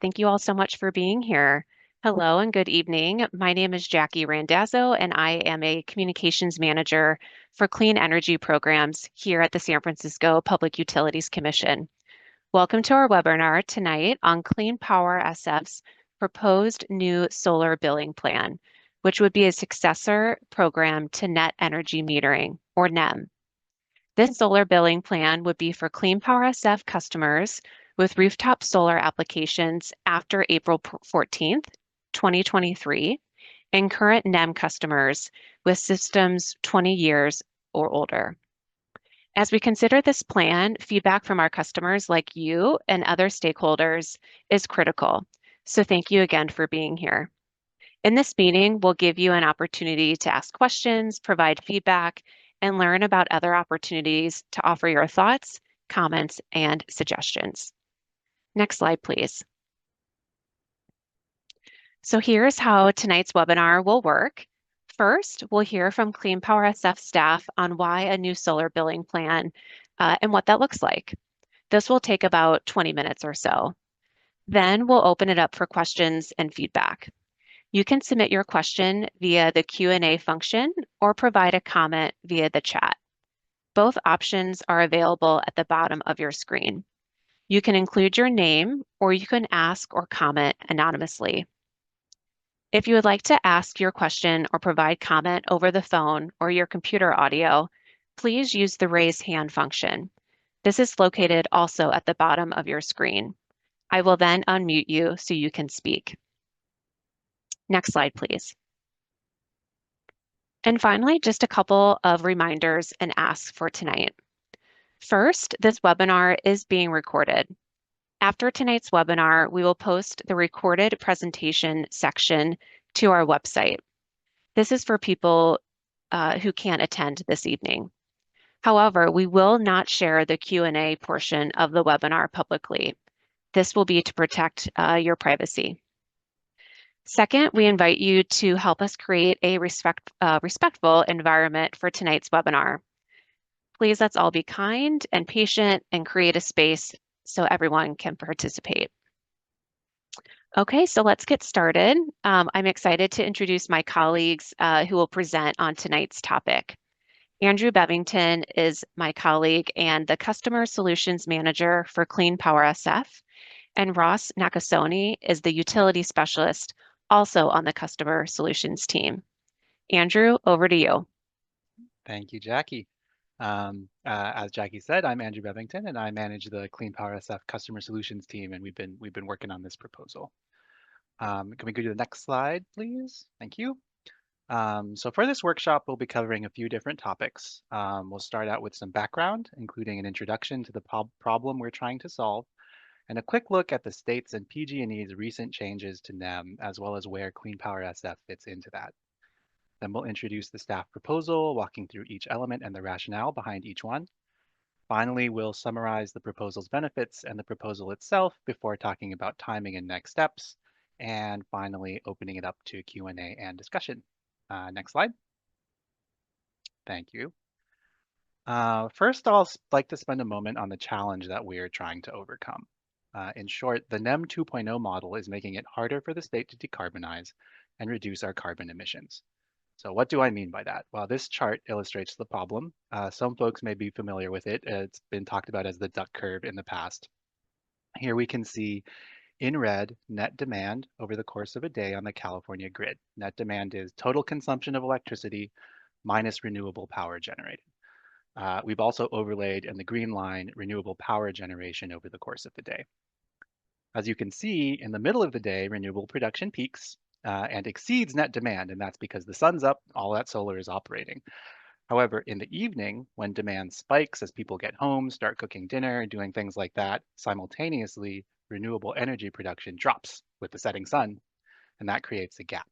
Thank you all so much for being here. Hello and good evening. My name is Jackie Randazzo, and I am a communications manager for clean energy programs here at the San Francisco Public Utilities Commission. Welcome to our webinar tonight on CleanPowerSF's proposed new solar billing plan, which would be a successor program to net energy metering, or NEM. This solar billing plan would be for CleanPowerSF customers with rooftop solar applications after April 14th, 2023, and current NEM customers with systems 20 years or older. As we consider this plan, feedback from our customers like you and other stakeholders is critical. So thank you again for being here. In this meeting, we'll give you an opportunity to ask questions, provide feedback, and learn about other opportunities to offer your thoughts, comments, and suggestions. Next slide, please. So here's how tonight's webinar will work. First, we'll hear from CleanPowerSF staff on why a new solar billing plan and what that looks like. This will take about 20 minutes or so. Then we'll open it up for questions and feedback. You can submit your question via the Q&A function or provide a comment via the chat. Both options are available at the bottom of your screen. You can include your name or you can ask or comment anonymously. If you would like to ask your question or provide comment over the phone or your computer audio, please use the raise hand function. This is located also at the bottom of your screen. I will then unmute you so you can speak. Next slide, please. And finally, just a couple of reminders and asks for tonight. First, this webinar is being recorded. After tonight's webinar, we will post the recorded presentation section to our website. This is for people who can't attend this evening. However, we will not share the Q&A portion of the webinar publicly. This will be to protect your privacy. Second, we invite you to help us create a respectful environment for tonight's webinar. Please let's all be kind and patient and create a space so everyone can participate. Okay, so let's get started. I'm excited to introduce my colleagues who will present on tonight's topic. Andrew Bevington is my colleague and the Customer Solutions Manager for CleanPowerSF, and Ross Nakasone is the Utility Specialist also on the Customer Solutions team. Andrew, over to you. Thank you, Jackie. As Jackie said, I'm Andrew Bevington, and I manage the CleanPowerSF Customer Solutions team, and we've been working on this proposal. Can we go to the next slide, please? Thank you. So for this workshop, we'll be covering a few different topics. We'll start out with some background, including an introduction to the problem we're trying to solve, and a quick look at the states and PG&E's recent changes to NEM, as well as where CleanPowerSF fits into that. Then we'll introduce the staff proposal, walking through each element and the rationale behind each one. Finally, we'll summarize the proposal's benefits and the proposal itself before talking about timing and next steps, and finally opening it up to Q&A and discussion. Next slide. Thank you. First, I'll like to spend a moment on the challenge that we're trying to overcome. In short, the NEM 2.0 model is making it harder for the state to decarbonize and reduce our carbon emissions. So what do I mean by that? Well, this chart illustrates the problem. Some folks may be familiar with it. It's been talked about as the duck curve in the past. Here we can see in red net demand over the course of a day on the California grid. Net demand is total consumption of electricity minus renewable power generated. We've also overlaid in the green line renewable power generation over the course of the day. As you can see, in the middle of the day, renewable production peaks and exceeds net demand, and that's because the sun's up, all that solar is operating. However, in the evening, when demand spikes as people get home, start cooking dinner, doing things like that, simultaneously, renewable energy production drops with the setting sun, and that creates a gap.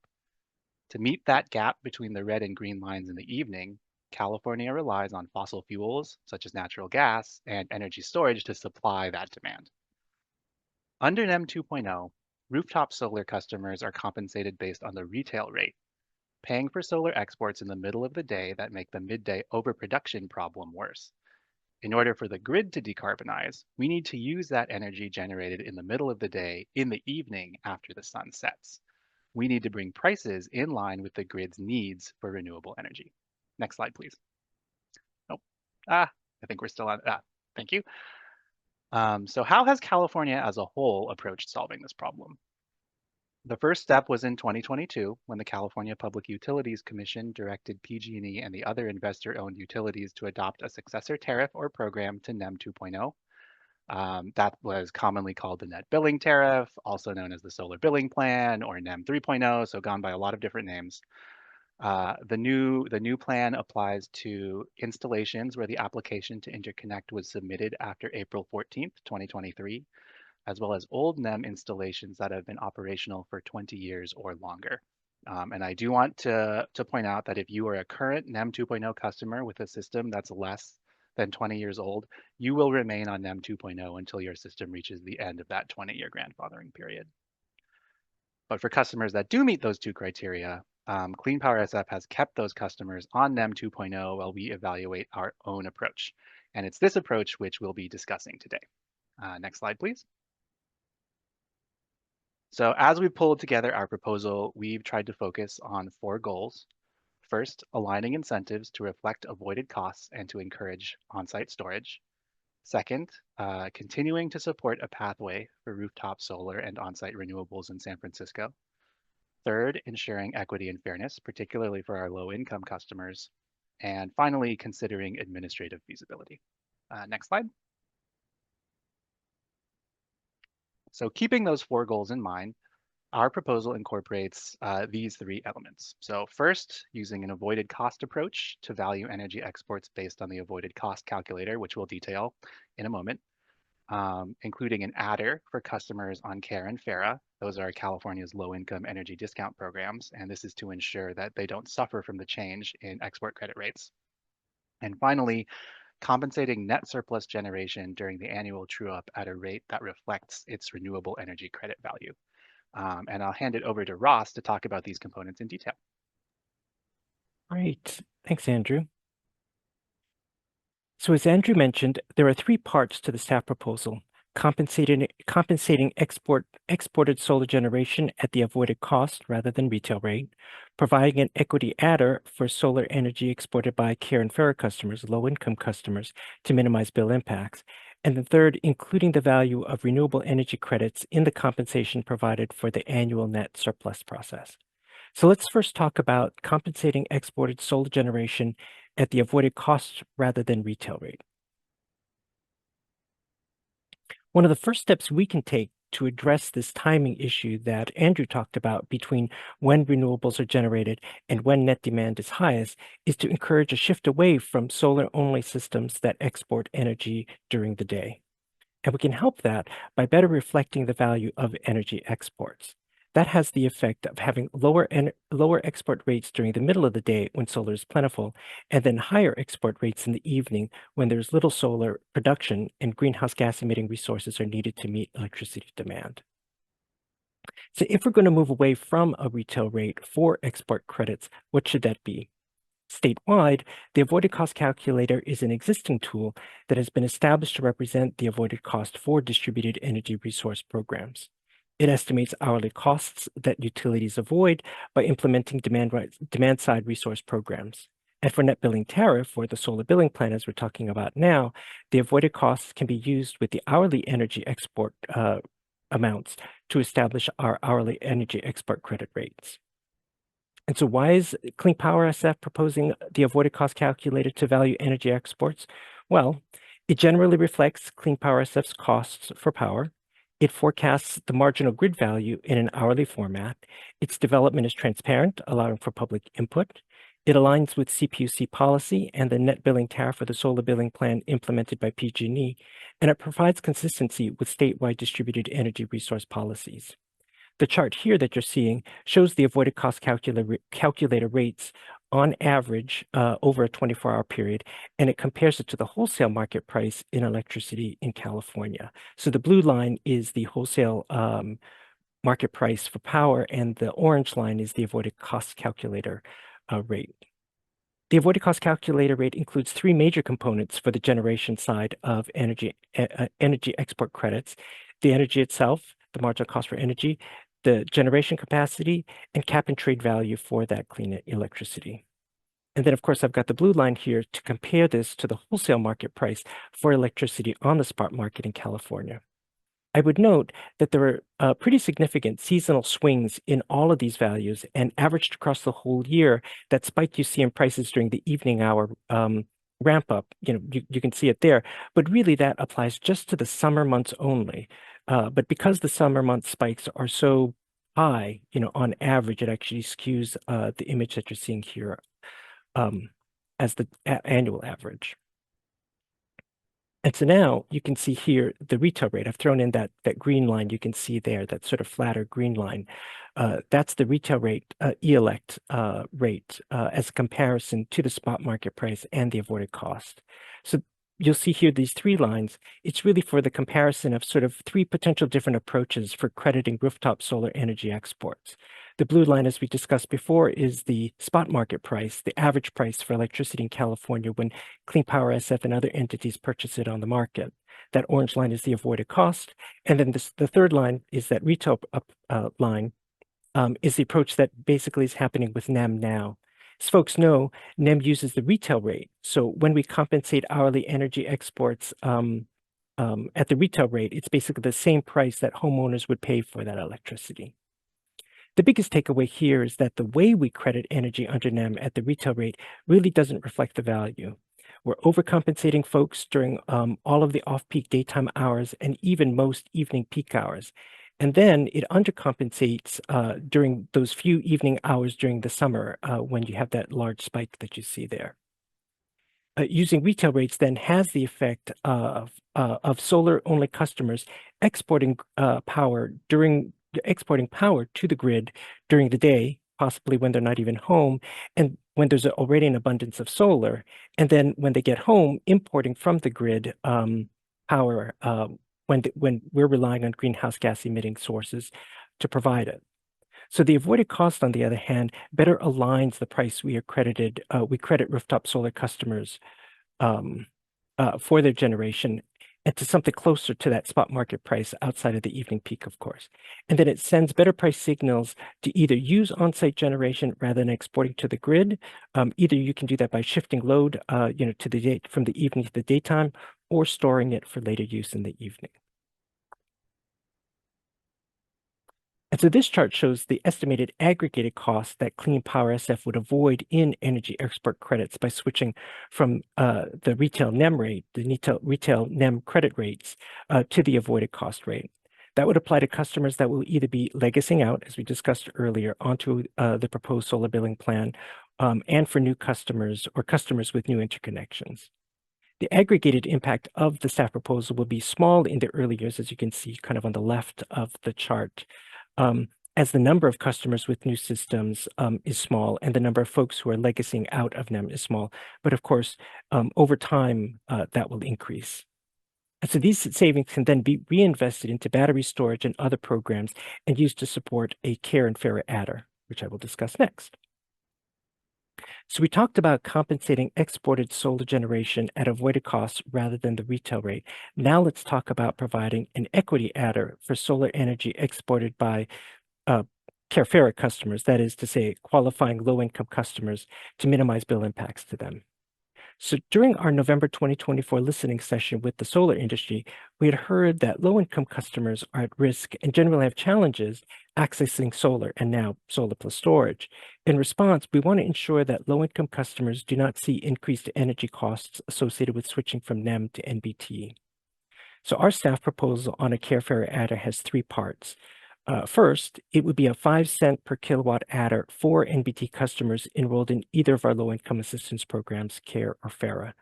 To meet that gap between the red and green lines in the evening, California relies on fossil fuels, such as natural gas, and energy storage to supply that demand. Under NEM 2.0, rooftop solar customers are compensated based on the retail rate, paying for solar exports in the middle of the day that make the midday overproduction problem worse. In order for the grid to decarbonize, we need to use that energy generated in the middle of the day in the evening after the sun sets. We need to bring prices in line with the grid's needs for renewable energy. Next slide, please. Nope. I think we're still on. Thank you. So how has California as a whole approached solving this problem? The first step was in 2022 when the California Public Utilities Commission directed PG&E and the other investor-owned utilities to adopt a successor tariff or program to NEM 2.0. That was commonly called the net billing tariff, also known as the solar billing plan or NEM 3.0, so gone by a lot of different names. The new plan applies to installations where the application to interconnect was submitted after April 14th, 2023, as well as old NEM installations that have been operational for 20 years or longer. And I do want to point out that if you are a current NEM 2.0 customer with a system that's less than 20 years old, you will remain on NEM 2.0 until your system reaches the end of that 20-year grandfathering period. But for customers that do meet those two criteria, CleanPowerSF has kept those customers on NEM 2.0 while we evaluate our own approach. And it's this approach which we'll be discussing today. Next slide, please. So as we pulled together our proposal, we've tried to focus on 4 goals. First, aligning incentives to reflect avoided costs and to encourage on-site storage. Second, continuing to support a pathway for rooftop solar and on-site renewables in San Francisco. Third, ensuring equity and fairness, particularly for our low-income customers. And finally, considering administrative feasibility. Next slide. So keeping those 4 goals in mind, our proposal incorporates these 3 elements. So first, using an avoided cost approach to value energy exports based on the avoided cost calculator, which we'll detail in a moment. Including an adder for customers on CARE and FARA. Those are California's low-income energy discount programs, and this is to ensure that they don't suffer from the change in export credit rates. And finally, compensating net surplus generation during the annual true-up at a rate that reflects its renewable energy credit value. And I'll hand it over to Ross to talk about these components in detail. Great. Thanks, Andrew. So as Andrew mentioned, there are 3 parts to the staff proposal: compensating exported solar generation at the avoided cost rather than retail rate, providing an equity adder for solar energy exported by CARE and FARA customers, low-income customers, to minimize bill impacts, and the third, including the value of renewable energy credits in the compensation provided for the annual net surplus process. So let's first talk about compensating exported solar generation at the avoided cost rather than retail rate. One of the first steps we can take to address this timing issue that Andrew talked about between when renewables are generated and when net demand is highest is to encourage a shift away from solar-only systems that export energy during the day. And we can help that by better reflecting the value of energy exports. That has the effect of having lower export rates during the middle of the day when solar is plentiful, and then higher export rates in the evening when there's little solar production and greenhouse gas emitting resources are needed to meet electricity demand. So if we're going to move away from a retail rate for export credits, what should that be? Statewide, the avoided cost calculator is an existing tool that has been established to represent the avoided cost for distributed energy resource programs. It estimates hourly costs that utilities avoid by implementing demand-side resource programs. And for net billing tariff, or the solar billing plan as we're talking about now, the avoided costs can be used with the hourly energy export amounts to establish our hourly energy export credit rates. And so why is CleanPowerSF proposing the avoided cost calculator to value energy exports? Well, it generally reflects CleanPowerSF's costs for power. It forecasts the marginal grid value in an hourly format. Its development is transparent, allowing for public input. It aligns with CPUC policy and the net billing tariff for the solar billing plan implemented by PG&E, and it provides consistency with statewide distributed energy resource policies. The chart here that you're seeing shows the avoided cost calculator rates on average over a 24-hour period, and it compares it to the wholesale market price in electricity in California. So the blue line is the wholesale market price for power, and the orange line is the avoided cost calculator rate. The avoided cost calculator rate includes three major components for the generation side of energy export credits: the energy itself, the marginal cost for energy, the generation capacity, and cap and trade value for that clean electricity. And then, of course, I've got the blue line here to compare this to the wholesale market price for electricity on the spot market in California. I would note that there are pretty significant seasonal swings in all of these values, and averaged across the whole year, that spike you see in prices during the evening hour ramp up, you can see it there, but really that applies just to the summer months only. But because the summer month spikes are so high, on average, it actually skews the image that you're seeing here as the annual average. And so now you can see here the retail rate. I've thrown in that green line you can see there, that sort of flatter green line. That's the retail rate, ELECT rate, as a comparison to the spot market price and the avoided cost. So you'll see here these three lines. It's really for the comparison of sort of three potential different approaches for crediting rooftop solar energy exports. The blue line, as we discussed before, is the spot market price, the average price for electricity in California when CleanPowerSF and other entities purchase it on the market. That orange line is the avoided cost. And then the third line is that retail line, is the approach that basically is happening with NEM now. As folks know, NEM uses the retail rate. So when we compensate hourly energy exports at the retail rate, it's basically the same price that homeowners would pay for that electricity. The biggest takeaway here is that the way we credit energy under NEM at the retail rate really doesn't reflect the value. We're overcompensating folks during all of the off-peak daytime hours and even most evening peak hours. And then it undercompensates during those few evening hours during the summer when you have that large spike that you see there. Using retail rates then has the effect of solar-only customers exporting power to the grid during the day, possibly when they're not even home, and when there's already an abundance of solar. And then when they get home, importing from the grid power when we're relying on greenhouse gas emitting sources to provide it. So the avoided cost, on the other hand, better aligns the price we credit rooftop solar customers for their generation and to something closer to that spot market price outside of the evening peak, of course. And then it sends better price signals to either use on-site generation rather than exporting to the grid. Either you can do that by shifting load, to the from the evening to the daytime, or storing it for later use in the evening. And so this chart shows the estimated aggregated cost that CleanPowerSF would avoid in energy export credits by switching from the retail NEM rate, the retail NEM credit rates, to the avoided cost rate. That would apply to customers that will either be legacying out, as we discussed earlier, onto the proposed solar billing plan, and for new customers or customers with new interconnections. The aggregated impact of the staff proposal will be small in the early years, as you can see kind of on the left of the chart, as the number of customers with new systems is small and the number of folks who are legacying out of NEM is small. But of course, over time, that will increase. And so these savings can then be reinvested into battery storage and other programs and used to support a care and fairer adder, which I will discuss next. So we talked about compensating exported solar generation at avoided costs rather than the retail rate. Now let's talk about providing an equity adder for solar energy exported by CareFairer customers, that is to say, qualifying low-income customers to minimize bill impacts to them. So during our November 2024 listening session with the solar industry, we had heard that low-income customers are at risk and generally have challenges accessing solar and now solar plus storage. In response, we want to ensure that low-income customers do not see increased energy costs associated with switching from NEM to NBT. So our staff proposal on a CareFairer adder has three parts. First, it would be a 5-cent per kilowatt adder for NBT customers enrolled in either of our low-income assistance programs, CARE or FARA.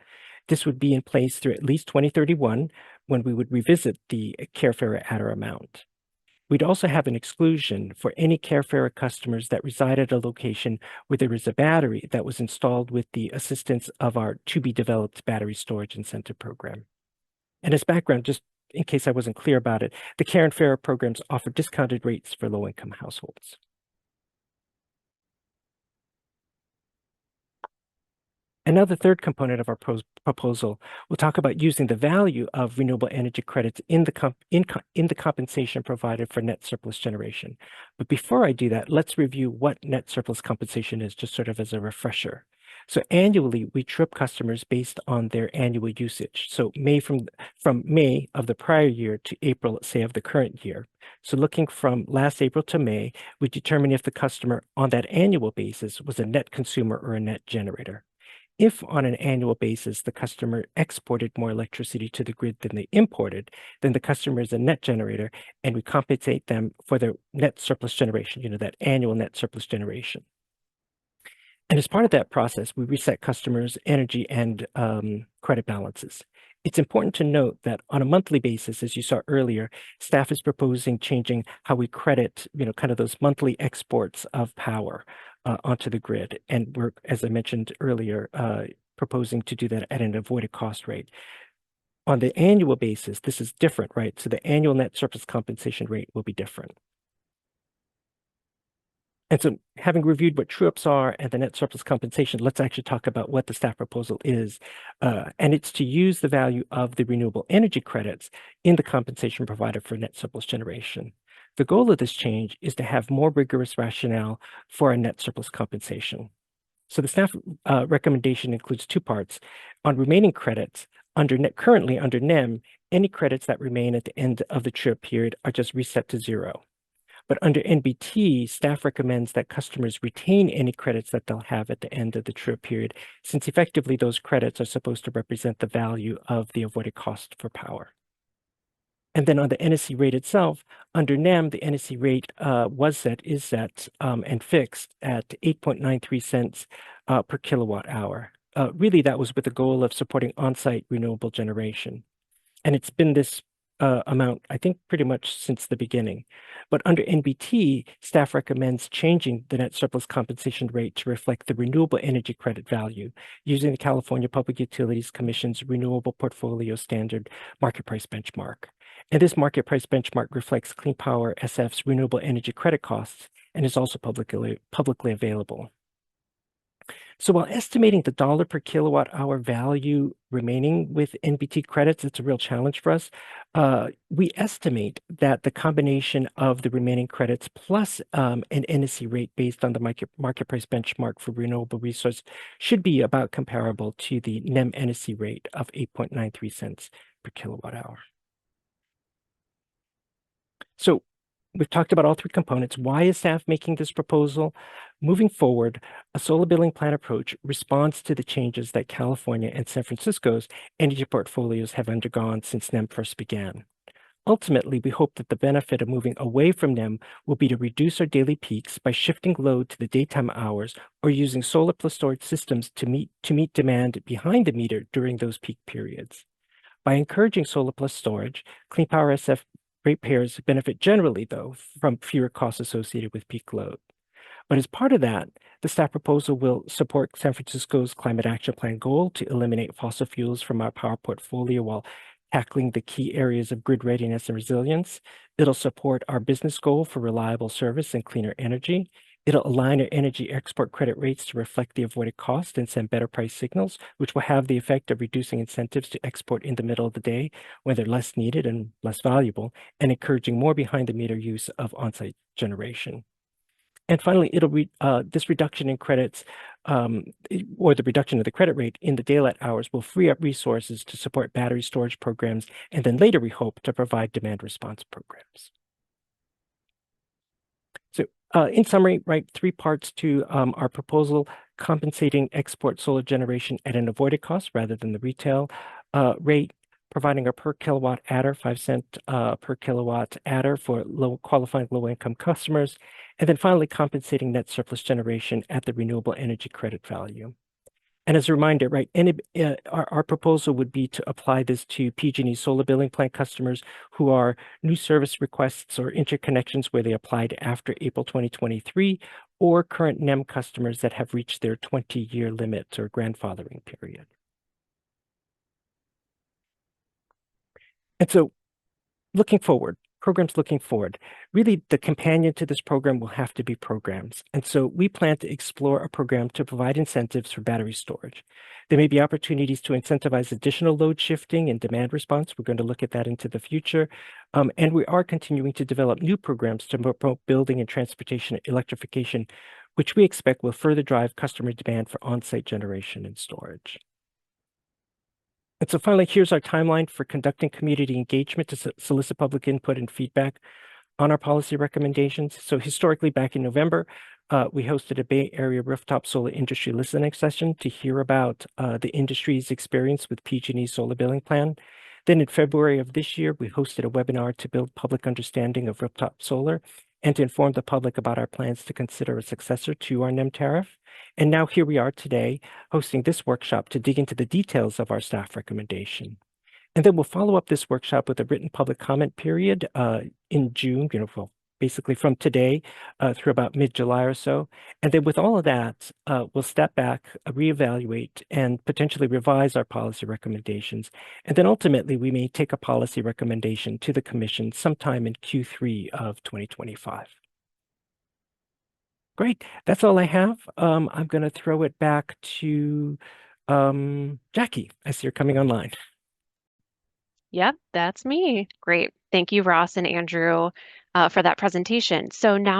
This would be in place through at least 2031, when we would revisit the CareFairer adder amount. We'd also have an exclusion for any CareFairer customers that reside at a location where there is a battery that was installed with the assistance of our to-be-developed battery storage incentive program. And as background, just in case I wasn't clear about it, the Care and Fairer programs offer discounted rates for low-income households. And now the third component of our proposal, we'll talk about using the value of renewable energy credits in the compensation provided for net surplus generation. But before I do that, let's review what net surplus compensation is, just sort of as a refresher. So annually, we trip customers based on their annual usage. So from May of the prior year to April, say, of the current year. So looking from last April to May, we determine if the customer on that annual basis was a net consumer or a net generator. If on an annual basis, the customer exported more electricity to the grid than they imported, then the customer is a net generator, and we compensate them for their net surplus generation, that annual net surplus generation. And as part of that process, we reset customers' energy and credit balances. It's important to note that on a monthly basis, as you saw earlier, staff is proposing changing how we credit, kind of those monthly exports of power onto the grid. And we're, as I mentioned earlier, proposing to do that at an avoided cost rate. On the annual basis, this is different, right? So the annual net surplus compensation rate will be different. And so having reviewed what true-ups are and the net surplus compensation, let's actually talk about what the staff proposal is. And it's to use the value of the renewable energy credits in the compensation provided for net surplus generation. The goal of this change is to have more rigorous rationale for a net surplus compensation. So the staff recommendation includes two parts. On remaining credits, currently under NEM, any credits that remain at the end of the true-up period are just reset to zero. But under NBT, staff recommends that customers retain any credits that they'll have at the end of the true-up period, since effectively those credits are supposed to represent the value of the avoided cost for power. And then on the NSC rate itself, under NEM, the NSC rate is set and fixed at 8.93 cents per kilowatt hour. Really, that was with the goal of supporting on-site renewable generation. And it's been this amount, I think, pretty much since the beginning. But under NBT, staff recommends changing the net surplus compensation rate to reflect the renewable energy credit value using the California Public Utilities Commission's Renewable Portfolio Standard market price benchmark. And this market price benchmark reflects CleanPowerSF's renewable energy credit costs and is also publicly available. So while estimating the dollar per kilowatt hour value remaining with NBT credits, it's a real challenge for us. We estimate that the combination of the remaining credits plus an NSC rate based on the market price benchmark for renewable resource should be about comparable to the NEM NSC rate of 8.93 cents per kilowatt hour. So we've talked about all three components. Why is staff making this proposal? Moving forward, a solar billing plan approach responds to the changes that California and San Francisco's energy portfolios have undergone since NEM first began. Ultimately, we hope that the benefit of moving away from NEM will be to reduce our daily peaks by shifting load to the daytime hours or using solar plus storage systems to meet demand behind the meter during those peak periods. By encouraging solar plus storage, CleanPowerSF ratepayers benefit generally, though, from fewer costs associated with peak load. But as part of that, the staff proposal will support San Francisco's Climate Action Plan goal to eliminate fossil fuels from our power portfolio while tackling the key areas of grid readiness and resilience. It'll support our business goal for reliable service and cleaner energy. It'll align our energy export credit rates to reflect the avoided cost and send better price signals, which will have the effect of reducing incentives to export in the middle of the day when they're less needed and less valuable, and encouraging more behind-the-meter use of on-site generation. And finally, this reduction in credits or the reduction of the credit rate in the daylight hours will free up resources to support battery storage programs, and then later we hope to provide demand response programs. So in summary, right, three parts to our proposal: compensating export solar generation at an avoided cost rather than the retail rate, providing a per kilowatt adder, 5 cent per kilowatt adder for qualifying low-income customers, and then finally compensating net surplus generation at the renewable energy credit value. And as a reminder, right, our proposal would be to apply this to PG&E solar billing plan customers who are new service requests or interconnections where they applied after April 2023, or current NEM customers that have reached their 20-year limit or grandfathering period. And so looking forward, programs looking forward. Really, the companion to this program will have to be programs. And so we plan to explore a program to provide incentives for battery storage. There may be opportunities to incentivize additional load shifting and demand response. We're going to look at that into the future. And we are continuing to develop new programs to promote building and transportation electrification, which we expect will further drive customer demand for on-site generation and storage. And so finally, here's our timeline for conducting community engagement to solicit public input and feedback on our policy recommendations. So historically, back in November, we hosted a Bay Area rooftop solar industry listening session to hear about the industry's experience with PG&E solar billing plan. Then in February of this year, we hosted a webinar to build public understanding of rooftop solar and to inform the public about our plans to consider a successor to our NEM tariff. And now here we are today hosting this workshop to dig into the details of our staff recommendation. And then we'll follow up this workshop with a written public comment period in June, well, basically from today through about mid-July or so. And then with all of that, we'll step back, reevaluate, and potentially revise our policy recommendations. And then ultimately, we may take a policy recommendation to the Commission sometime in Q3 of 2025. Great. That's all I have. I'm going to throw it back to Jackie. I see you're coming online. Yep, that's me. Great. Thank you, Ross and Andrew, for that presentation. So now